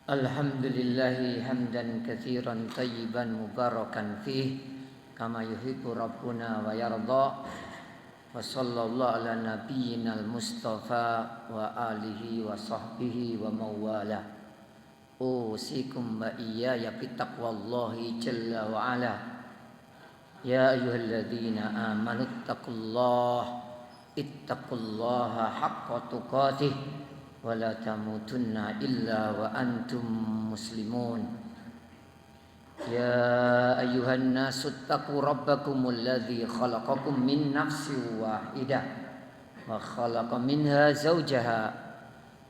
Alhamdulillahi hamdan katsiran tayyiban mubarakan fih kama yuhibbu rabbuna wa yarda. Wa sallallahu ala nabiyyinal mustafa wa alihi wa sahbihi wa mawala. Usikum wa iyaya bittaqwallahi jalla wa ala. Ya ayyuhalladzina amanu ittaqullaha haqqa tuqatih wala tamutunna illa wa antum muslimun. Ya ayyuhan nasu taqu rabbakumul ladzi khalaqakum min nafsin wahidah wa khalaqa minha zawjaha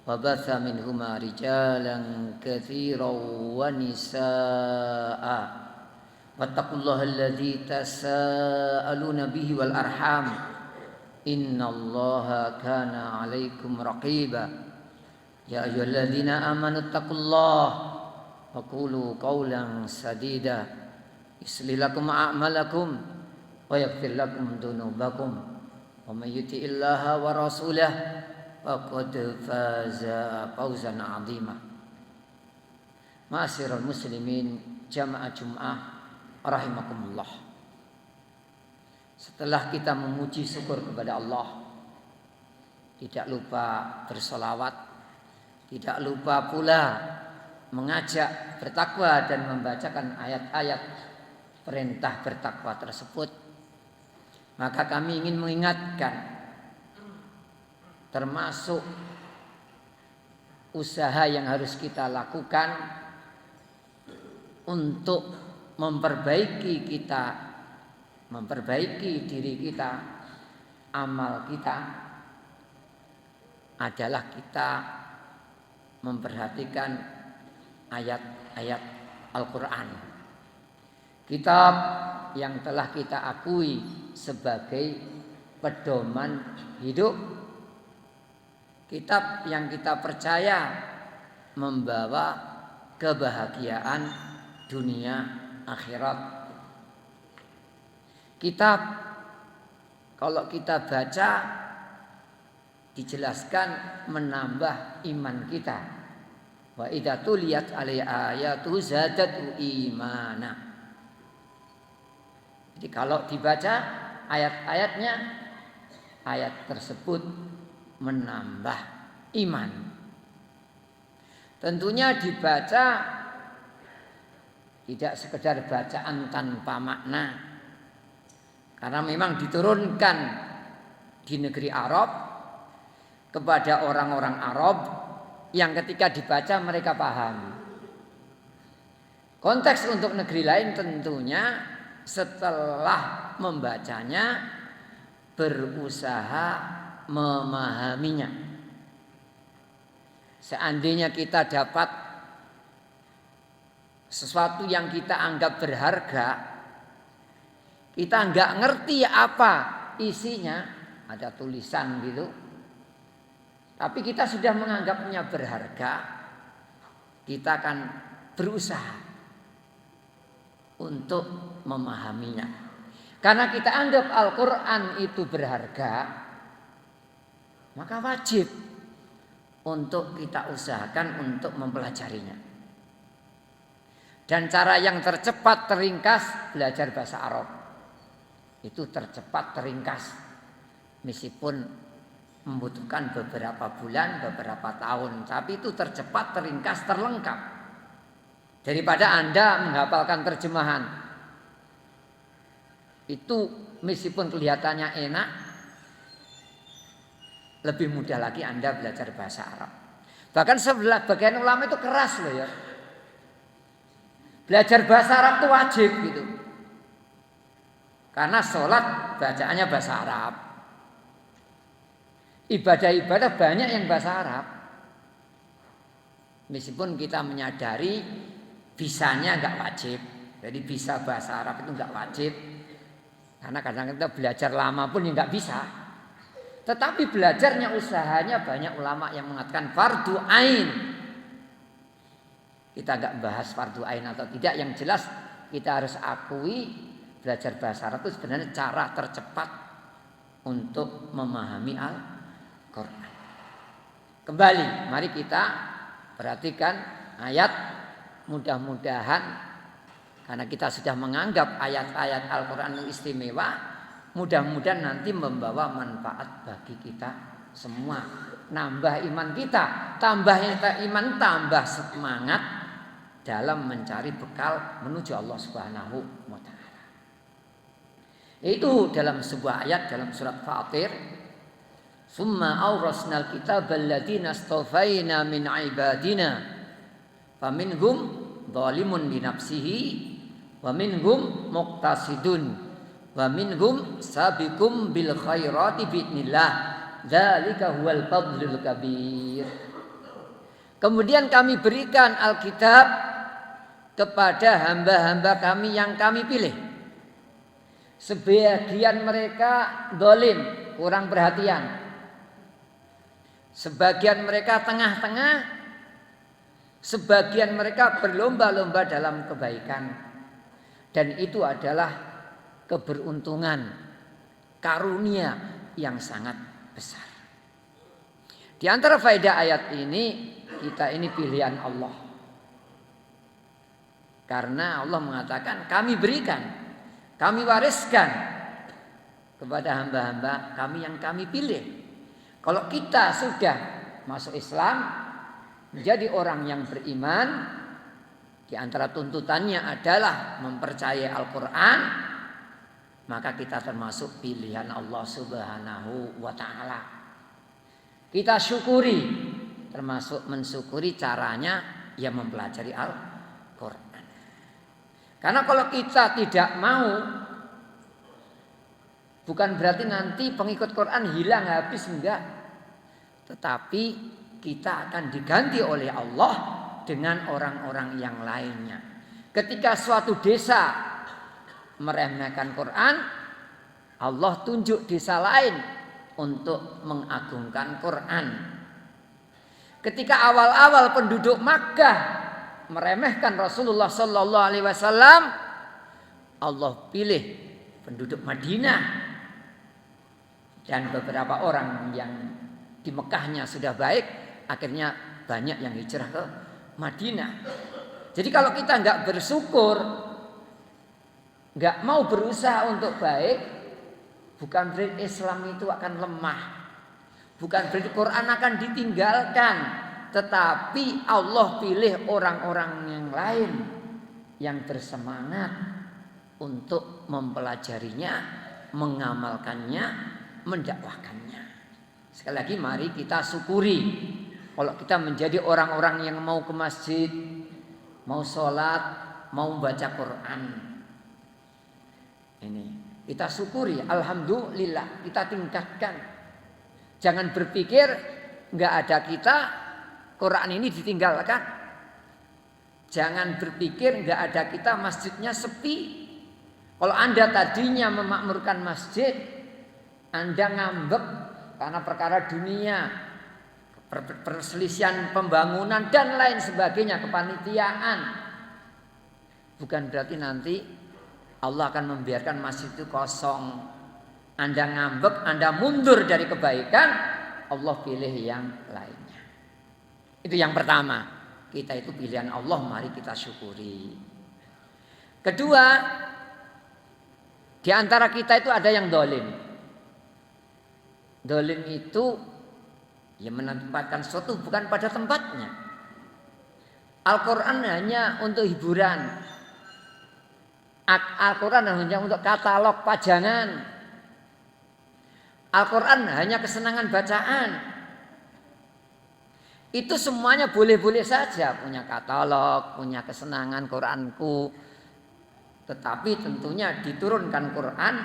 wa batha minhuma rijalan katsiran wa nisaa'a wattaqullaha alladzi tasaaluna bihi wal arham innallaha kana 'alaikum raqiba. Ya ayyuhalladzina amanu taqullaha wa qulu qawlan sadida yuslih lakum a'malakum wa yaghfir lakum dhunubakum wa may yuti'illaha wa rasulahu faqad faza fawzan 'azima. Ma'asyiral muslimin jamaah Jumat rahimakumullah. Setelah kita memuji syukur kepada Allah, tidak lupa bersolawat, tidak lupa pula mengajak bertakwa dan membacakan ayat-ayat perintah bertakwa tersebut. Maka kami ingin mengingatkan, termasuk usaha yang harus kita lakukan untuk memperbaiki diri kita, amal kita adalah kita memperhatikan ayat-ayat Al-Quran, kitab yang telah kita akui sebagai pedoman hidup, kitab yang kita percaya membawa kebahagiaan dunia akhirat. Kitab kalau kita baca dijelaskan menambah iman kita. Wa idza tuliyat alaihi ayatu zadatu imana. Jadi kalau dibaca ayat-ayatnya, ayat tersebut menambah iman. Tentunya dibaca tidak sekedar bacaan tanpa makna, karena memang diturunkan di negeri Arab kepada orang-orang Arab yang ketika dibaca mereka paham. Konteks untuk negeri lain tentunya setelah membacanya berusaha memahaminya. Seandainya kita dapat sesuatu yang kita anggap berharga, kita nggak ngerti apa isinya, ada tulisan gitu, tapi kita sudah menganggapnya berharga, kita akan berusaha untuk memahaminya. Karena kita anggap Al-Quran itu berharga, maka wajib untuk kita usahakan untuk mempelajarinya. Dan cara yang tercepat teringkas belajar bahasa Arab. Itu tercepat teringkas, meskipun membutuhkan beberapa bulan, beberapa tahun, tapi itu tercepat, teringkas, terlengkap daripada Anda menghafalkan terjemahan. Itu meskipun kelihatannya enak, lebih mudah lagi Anda belajar bahasa Arab. Bahkan sebagian ulama itu keras loh ya, belajar bahasa Arab itu wajib gitu, karena sholat bacaannya bahasa Arab, ibadah-ibadah banyak yang bahasa Arab. Meskipun kita menyadari bisanya enggak wajib. Jadi bisa bahasa Arab itu enggak wajib. Karena kadang kita belajar lama pun enggak bisa. Tetapi belajarnya, usahanya, banyak ulama yang mengatakan fardu ain. Kita enggak bahas fardu ain atau tidak, yang jelas kita harus akui belajar bahasa Arab itu sebenarnya cara tercepat untuk memahami Al-Quran. Kembali, mari kita perhatikan ayat, mudah-mudahan karena kita sudah menganggap ayat-ayat Al-Quran yang istimewa, mudah-mudahan nanti membawa manfaat bagi kita semua. Nambah iman kita, tambahnya iman, tambah semangat dalam mencari bekal menuju Allah Subhanahu wa Ta'ala. Itu dalam sebuah ayat dalam surat Fatir. Summa awrasnal kitabal ladzina astafaina min ibadina faminhum zalimun li nafsihi wa minhum muqtasidun wa minhum sabiqum bil khairati biidznillah dzalika huwal fadlul kabir. Kemudian kami berikan Alkitab kepada hamba-hamba kami yang kami pilih. Sebagian mereka zalim, kurang perhatian. Sebagian mereka tengah-tengah, sebagian mereka berlomba-lomba dalam kebaikan. Dan itu adalah keberuntungan, karunia yang sangat besar. Di antara faedah ayat ini, kita ini pilihan Allah. Karena Allah mengatakan kami berikan, kami wariskan kepada hamba-hamba kami yang kami pilih. Kalau kita sudah masuk Islam, menjadi orang yang beriman, di antara tuntutannya adalah mempercayai Al-Quran, maka kita termasuk pilihan Allah Subhanahu wa Ta'ala. Kita syukuri, termasuk mensyukuri caranya ya mempelajari Al-Quran. Karena kalau kita tidak mau, bukan berarti nanti pengikut Quran hilang habis, enggak. Tetapi kita akan diganti oleh Allah dengan orang-orang yang lainnya. Ketika suatu desa meremehkan Quran, Allah tunjuk desa lain untuk mengagungkan Quran. Ketika awal-awal penduduk Makkah meremehkan Rasulullah Sallallahu Alaihi Wasallam, Allah pilih penduduk Madinah dan beberapa orang yang di Mekahnya sudah baik, akhirnya banyak yang hijrah ke Madinah. Jadi kalau kita nggak bersyukur, nggak mau berusaha untuk baik, bukan berarti Islam itu akan lemah, bukan berarti Quran akan ditinggalkan, tetapi Allah pilih orang-orang yang lain yang bersemangat untuk mempelajarinya, mengamalkannya, mendakwahkannya. Sekali lagi mari kita syukuri. Kalau kita menjadi orang-orang yang mau ke masjid, mau sholat, mau baca Quran, ini kita syukuri, alhamdulillah, kita tingkatkan. Jangan berpikir nggak ada kita, Quran ini ditinggalkan. Jangan berpikir nggak ada kita, masjidnya sepi. Kalau Anda tadinya memakmurkan masjid, Anda ngambek karena perkara dunia, perselisihan pembangunan dan lain sebagainya, kepanitiaan, bukan berarti nanti Allah akan membiarkan masjid itu kosong. Anda ngambek, Anda mundur dari kebaikan, Allah pilih yang lainnya. Itu yang pertama, kita itu pilihan Allah, mari kita syukuri. Kedua, di antara kita itu ada yang zalim. Zalim itu ya menempatkan sesuatu bukan pada tempatnya. Al-Quran hanya untuk hiburan. Al-Quran hanya untuk katalog pajangan. Al-Quran hanya kesenangan bacaan. Itu semuanya boleh-boleh saja, punya katalog, punya kesenangan Quranku. Tetapi tentunya diturunkan Quran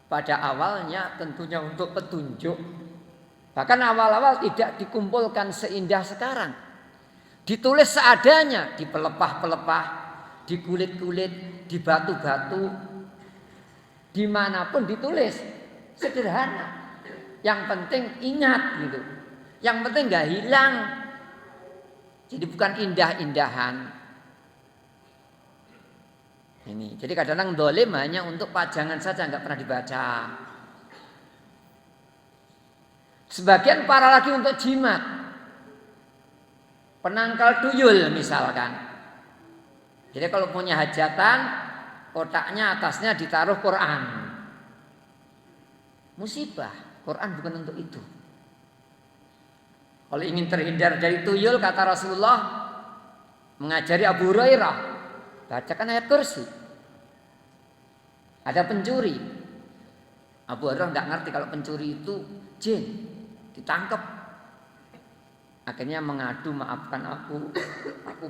pada awalnya tentunya untuk petunjuk. Bahkan awal-awal tidak dikumpulkan seindah sekarang. Ditulis seadanya, di pelepah-pelepah, di kulit-kulit, di batu-batu, dimanapun ditulis, sederhana. Yang penting ingat gitu. Yang penting gak hilang. Jadi bukan indah-indahan. Ini. Jadi kadang-kadang dolim hanya untuk pajangan saja, nggak pernah dibaca. Sebagian para lagi untuk jimat. penangkal tuyul misalkan. Jadi kalau punya hajatan, kotaknya atasnya ditaruh Quran. Musibah, Quran bukan untuk itu. Kalau ingin terhindar dari tuyul, kata Rasulullah mengajari Abu Hurairah, bacakan ayat kursi. Ada pencuri, Abu Hurairah nggak ngerti kalau pencuri itu jin, ditangkap. Akhirnya mengadu, maafkan aku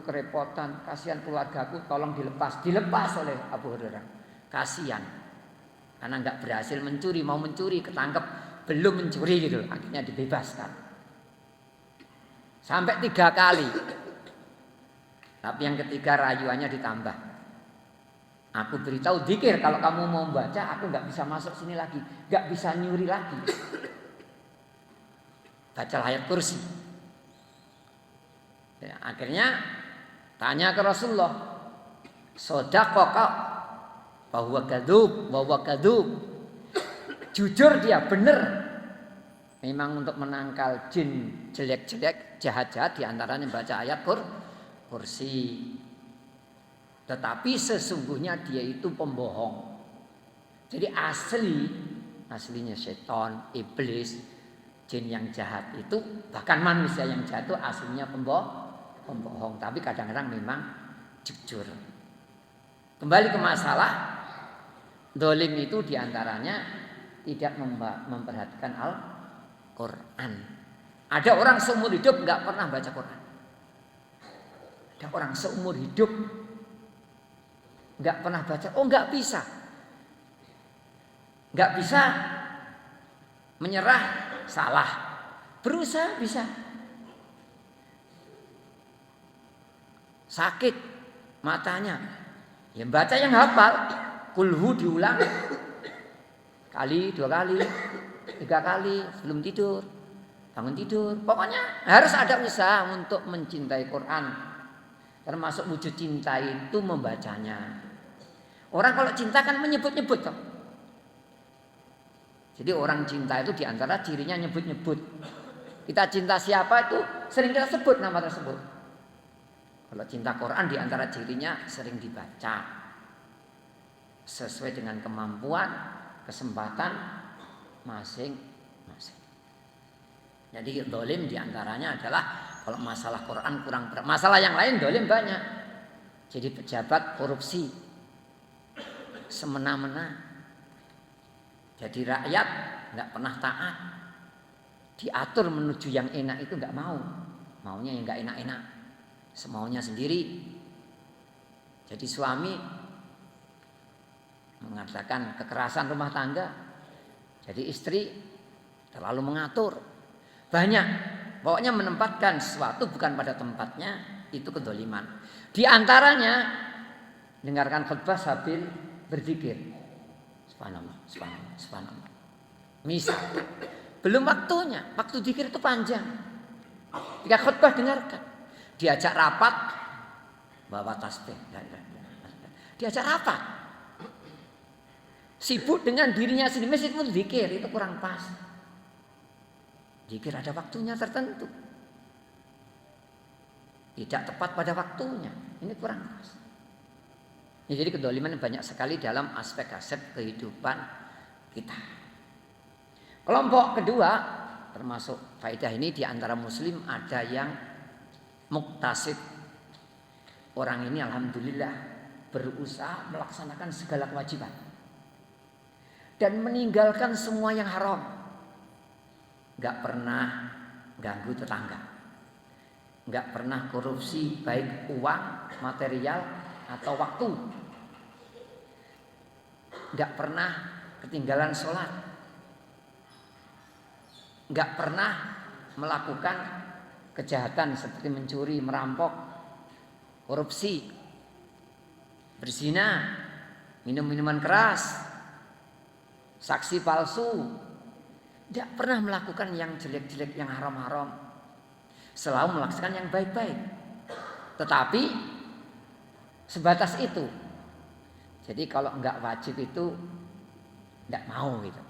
kerepotan, kasihan keluargaku, tolong dilepas. Dilepas oleh Abu Hurairah. Kasihan, karena nggak berhasil mencuri, mau mencuri, ketangkep, belum mencuri gitu. Akhirnya dibebaskan. Sampai 3 kali. Tapi yang ketiga rayuannya ditambah. Aku beritahu dzikir, kalau kamu mau baca, aku nggak bisa masuk sini lagi, nggak bisa nyuri lagi. Baca ayat kursi. Ya, akhirnya tanya ke Rasulullah, sodaqaka bahwa kadub, jujur dia, benar. Memang untuk menangkal jin jelek-jelek, jahat-jahat, diantaranya baca ayat kursi. Tetapi sesungguhnya dia itu pembohong. Jadi aslinya setan, iblis, jin yang jahat itu, bahkan manusia yang jahat itu aslinya pembohong. Tapi kadang-kadang memang jujur. Kembali ke masalah dolim itu diantaranya tidak memperhatikan Al-Quran. Ada orang seumur hidup nggak pernah baca Quran. Ada orang seumur hidup nggak pernah baca. Oh, nggak bisa menyerah, salah, berusaha bisa. Sakit matanya, ya baca yang hafal, kulhu diulang kali, 2 kali, 3 kali sebelum tidur, bangun tidur. Pokoknya harus ada usaha untuk mencintai Quran. Termasuk wujud cinta itu membacanya. Orang kalau cinta kan menyebut-nyebut. Jadi orang cinta itu diantara cirinya nyebut-nyebut. Kita cinta siapa itu sering kita sebut nama tersebut. Kalau cinta Quran diantara cirinya sering dibaca sesuai dengan kemampuan, kesempatan masing-masing. Jadi dolim diantaranya adalah kalau masalah Quran kurang, masalah yang lain dolim banyak. Jadi pejabat korupsi, semena-mena. Jadi rakyat nggak pernah taat, diatur menuju yang enak itu nggak mau, maunya yang nggak enak-enak, semaunya sendiri. Jadi suami mengatakan kekerasan rumah tangga, jadi istri terlalu mengatur, banyak, pokoknya menempatkan sesuatu bukan pada tempatnya, itu kedoliman. Di antaranya dengarkan khutbah sambil berzikir. Subhanallah, subhanallah, subhanallah. Misal, belum waktunya, waktu zikir itu panjang. Jika khutbah dengarkan, diajak rapat, bawa tasbih. Diajak rapat, sibuk dengan dirinya sendiri, meskipun zikir itu kurang pas. Zikir ada waktunya tertentu, tidak tepat pada waktunya, ini kurang pas. Ya, jadi kedoliman banyak sekali dalam aspek-aspek kehidupan kita. Kelompok kedua, termasuk faedah ini, di antara muslim ada yang muktasid. Orang ini alhamdulillah berusaha melaksanakan segala kewajiban dan meninggalkan semua yang haram. Gak pernah ganggu tetangga, gak pernah korupsi baik uang, material atau waktu, gak pernah ketinggalan sholat, gak pernah melakukan kejahatan seperti mencuri, merampok, korupsi, berzina, minum minuman keras, saksi palsu. Gak pernah melakukan yang jelek-jelek, yang haram-haram, selalu melaksanakan yang baik-baik. Tetapi sebatas itu. Jadi kalau enggak wajib itu enggak mau gitu.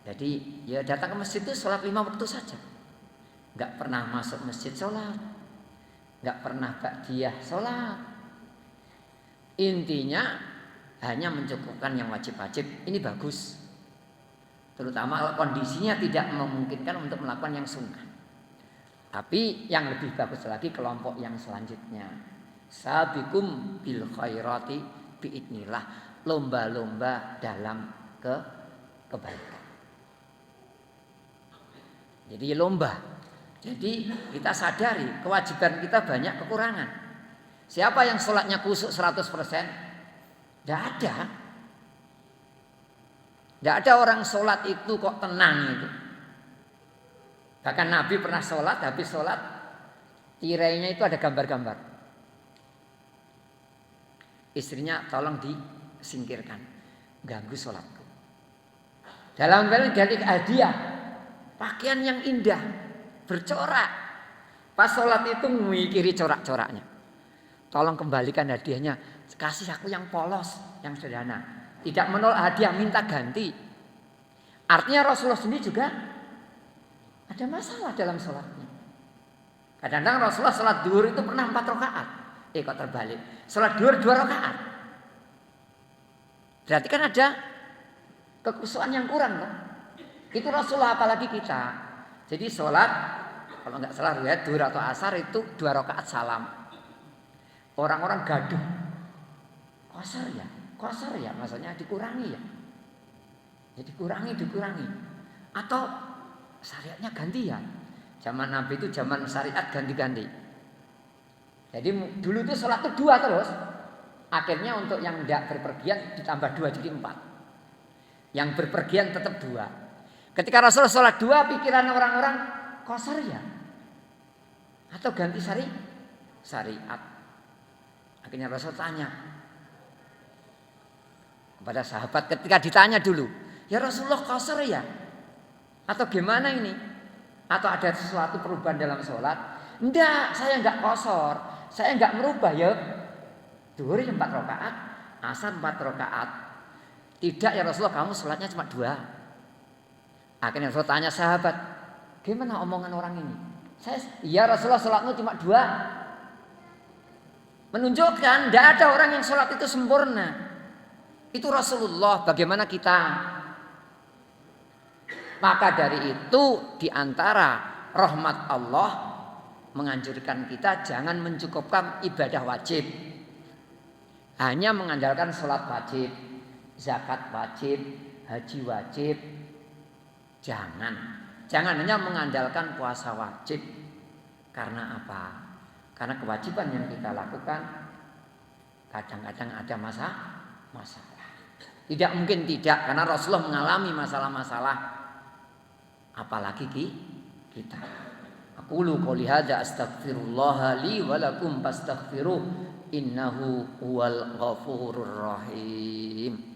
Jadi ya datang ke masjid itu sholat 5 waktu saja. Enggak pernah masuk masjid sholat, nggak pernah ba'diyah sholat. Intinya hanya mencukupkan yang wajib-wajib. Ini bagus. Terutama kalau kondisinya tidak memungkinkan untuk melakukan yang sunnah. Tapi yang lebih bagus lagi kelompok yang selanjutnya. Sabiqum bil khairati biidnillah. Lomba-lomba dalam kebaikan. Jadi lomba. Jadi kita sadari kewajiban kita banyak kekurangan. Siapa yang sholatnya khusyuk 100%? Tidak ada. Tidak ada orang sholat itu kok tenang itu. Bahkan Nabi pernah sholat, habis sholat tirainya itu ada gambar-gambar. Istrinya tolong disingkirkan, ganggu sholatku. Dalam hal ganti hadiah, pakaian yang indah, bercorak. Pas sholat itu memikiri corak-coraknya. Tolong kembalikan hadiahnya, kasih aku yang polos, yang sederhana. Tidak menolak hadiah, minta ganti. Artinya Rasulullah sendiri juga ada masalah dalam sholatnya. Kadang-kadang Rasulullah sholat duhur itu pernah 4 rakaat. Kok terbalik? Sholat duhur 2 rakaat. Berarti kan ada kekhusyuan yang kurang kan? Itu Rasulullah, apalagi kita. Jadi sholat, kalau nggak salah riwayat duhur atau asar itu 2 rakaat salam. Orang-orang gaduh. Qasar ya, maksudnya dikurangi ya. Jadi dikurangi. Atau syariatnya ganti ya. Zaman Nabi itu zaman syariat ganti-ganti. Jadi dulu itu sholat itu 2 terus. Akhirnya untuk yang tidak berpergian ditambah 2 jadi 4. Yang berpergian tetap 2. Ketika Rasulullah sholat 2, pikiran orang-orang qasar ya. Atau ganti syariat. Akhirnya Rasul tanya kepada sahabat ketika ditanya dulu, ya Rasulullah qasar ya? Atau gimana ini? Atau ada sesuatu perubahan dalam sholat? Enggak, saya enggak qasar. Saya enggak merubah ya. Duhur 4 rakaat, asar 4 rakaat. Tidak ya Rasulullah, kamu sholatnya cuma 2. Akhirnya Rasul tanya sahabat, gimana omongan orang ini? Ya Rasulullah sholatmu cuma 2. Menunjukkan tidak ada orang yang sholat itu sempurna. Itu Rasulullah, bagaimana kita? Maka dari itu diantara rahmat Allah menganjurkan kita jangan mencukupkan ibadah wajib. Hanya mengandalkan sholat wajib, zakat wajib, haji wajib. Jangan hanya mengandalkan puasa wajib. Karena apa? Karena kewajiban yang kita lakukan kadang-kadang ada masalah. Tidak mungkin tidak, karena Rasulullah mengalami masalah-masalah. Apalagi kita. Aqulu qouli hadza astaghfirullah li wa lakum fastaghfiruh innahu huwal ghafurur rahim.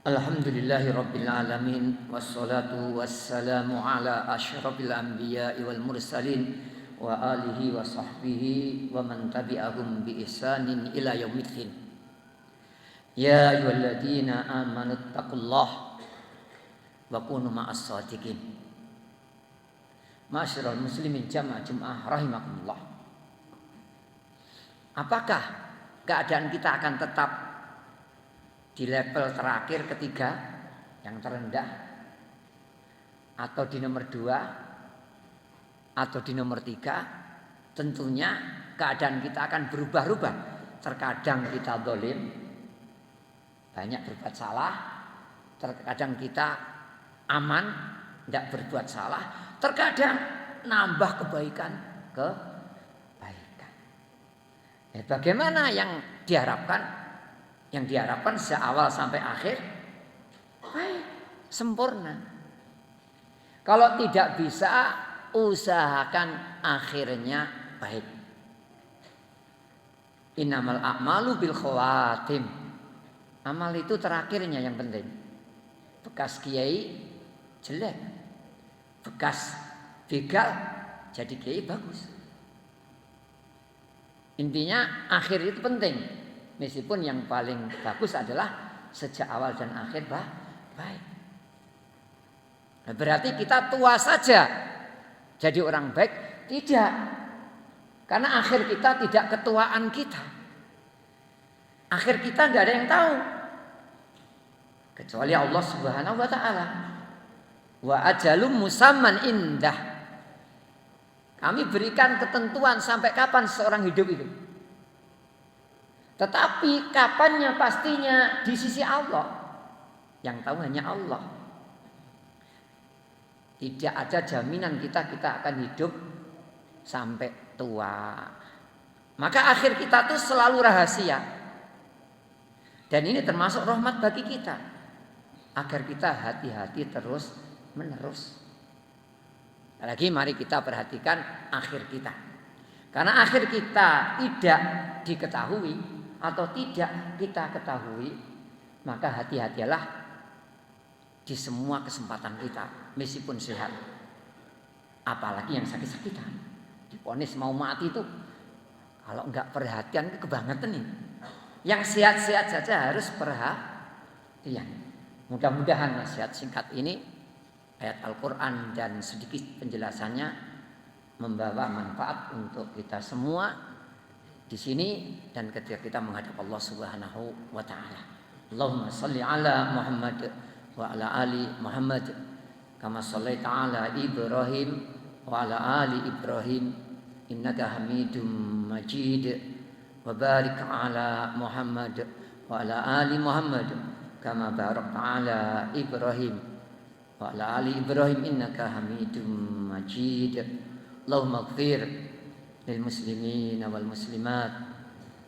Alhamdulillahi Rabbil Alamin. Wassalatu wassalamu ala ashrafil anbiya'i wal mursalin wa alihi wa sahbihi wa man tabi'ahum bi ihsanin ila yaumiddin. Ya ayyuhalladzina amanu taqullaha wa kunu ma'as shadiqin. Ma'asyiral muslimin jamaah rahimakumullah. Apakah keadaan kita akan tetap di level terakhir ketiga yang terendah, atau di nomor 2, atau di nomor 3? Tentunya keadaan kita akan berubah-ubah. Terkadang kita zalim, banyak berbuat salah. Terkadang kita aman, tidak berbuat salah. Terkadang nambah kebaikan. Bagaimana yang diharapkan? Yang diharapkan sejak awal sampai akhir baik, sempurna. Kalau tidak bisa, usahakan akhirnya baik. Innamal a'malu bil khawatim. Amal itu terakhirnya yang penting. bekas kiai jelek, bekas begal jadi kiai bagus. Intinya akhir itu penting, meskipun yang paling bagus adalah sejak awal dan akhir baik. Nah, berarti kita tua saja jadi orang baik? Tidak, karena akhir kita tidak ketuaan kita. Akhir kita tidak ada yang tahu kecuali Allah Subhanahu wa ta'ala. Wa ajalum musamman indah. Kami berikan ketentuan sampai kapan seorang hidup itu. Tetapi kapannya pastinya di sisi Allah. Yang tahu hanya Allah. Tidak ada jaminan kita akan hidup sampai tua. Maka akhir kita tuh selalu rahasia. Dan ini termasuk rahmat bagi kita. Agar kita hati-hati terus menerus. Lagi mari kita perhatikan akhir kita. Karena akhir kita tidak diketahui atau tidak kita ketahui, maka hati-hatilah di semua kesempatan kita, meskipun sehat. Apalagi yang sakit-sakitan, divonis mau mati itu, kalau enggak perhatian itu kebangetan ini. Yang sehat-sehat saja harus perhatian. Mudah-mudahan nasihat singkat ini, ayat Al-Quran dan sedikit penjelasannya membawa manfaat untuk kita semua di sini dan ketika kita menghadap Allah Subhanahu wa ta'ala. Allahumma salli ala Muhammad wa ala ali Muhammad kama shallaita ala Ibrahim wa ala ali Ibrahim innaka Hamidum Majid wa barik ala Muhammad wa ala ali Muhammad kama barakta ala Ibrahim wa ala ali Ibrahim innaka Hamidum Majid. Allahumma ighfir lil muslimin wal muslimat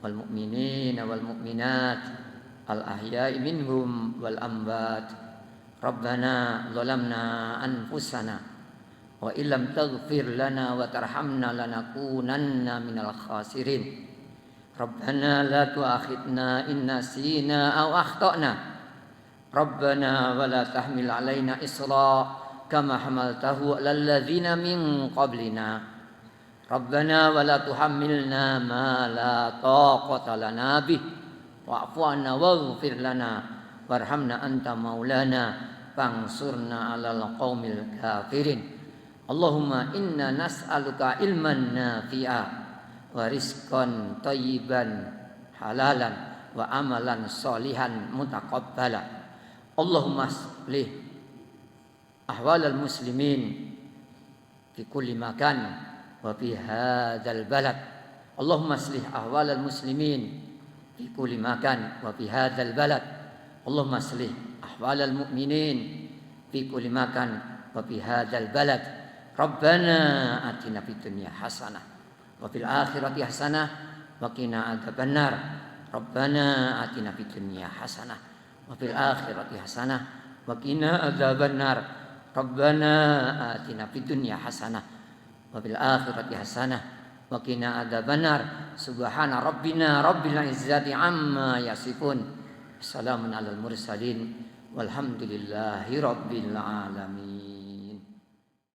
wal mu'minin wal mu'minat al ahya'i minhum wal amwat. Rabbana zalamna anfusana wa illam taghfir lana wa tarhamna lanakunanna minal khasirin. Rabbana la tu'akhidna in nasina aw akhtana. Rabbana wa la tahmil alaina isra kama hamaltahu 'alal ladzina min qablina. Rabbana wa la tuhammilna ma la taqata lana bih wa'fu 'anna waghfir lana warhamna anta maulana fansurna 'alal qaumil kafirin. Allahumma inna nas'aluka ilman nafi'a wa rizqan thayyiban halalan wa amalan sholihan mutaqabbala. Allahumma aslih ahwalal muslimin fi kulli makan wa fi hadzal balad. Allahumma aslih ahwalal muslimin fi kulli makan wa fi hadzal balad. Allahumma aslih ahwalal mu'minin fi kulli makan wa fi hadzal balad. Rabbana atina fid dunya hasanah wa fil akhirati hasanah wa qina adzabannar. Rabbana atina fid dunya hasanah wa fil akhirati hasanah wa qina adzabannar. Rabbana atina fid dunya hasanah wa fil akhirati hasanah wa qina adzabannar. Subhana rabbina rabbil izzati amma yasifun. Assalamun alal mursalin walhamdulillahi rabbil alamin.